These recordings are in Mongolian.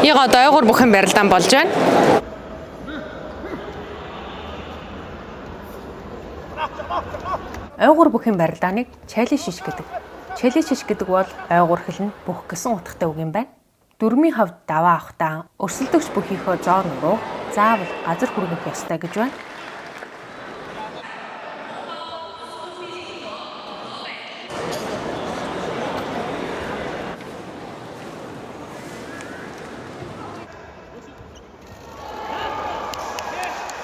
Яг одоо ойгоор бүхэн барилдаан болж байна. Ойгоор бүхэн барилдааныг чайлиш шиш гэдэг. Чайлиш шиш гэдэг бол ойгоор хэлнэ бүх гэсэн утгатай үг юм байна. Дөрмийн хавьд даваа авахдаа өрсөлдөгч бүхийхөө зоо нуруу заавал газар хүргэх ёстой гэж байна.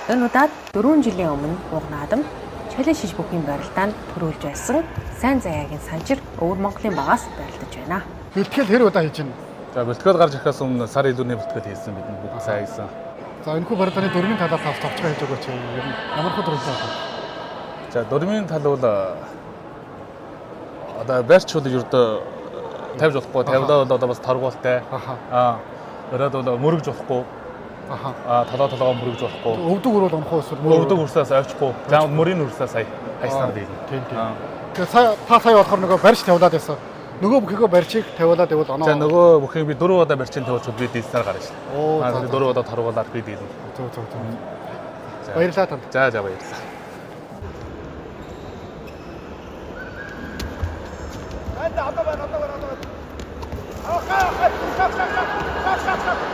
Энэ удаад 4 жилийн өмнө Уг наадам чайлиш шиш бүхийн барилдаанд төрүүлж байсан сайн заяагийн санчир Өвөр Монголын багаас барилдаж байна. Бэлтгэл хэр удаа хийж байна? За бэлтгэл гарч ирэхээс өмнө сар илүүний бэлтгэл хийсэн бид бүгд сайн хийсэн. За энэхүү барилдааны дөрмийн талаас авч товчгоо хийж өгөөч. Ер нь ямар хөө дөрмтэй байна? За дөрмийн тал бол одоо барьч бол ердөө тавьж болохгүй. Тавьдаа бол одоо бас торгуултай. Өрөөд бол мөрөгж болохгүй. Толгоо мөрөгж болохгүй. Өвдөг өрөөл онохоо эсвэл өвдөг үрсээс авчихгүй. За мөрийн үрсээс хайснаар дээ. Тийм. Тэгээ та сая болохоор нөгөө барьж тавиулаад байсан. Нөгөө бүхийгөө барьчийг тавиулаад ивэл оноо. За нөгөө бүхийг би 4 удаа барьчин тавьчихвал би дийлснээр гарна шүү дээ. 4 удаа торгуулаад би дийлнэ. Зөв. Баярлалаа танд. За баярлалаа. Хай.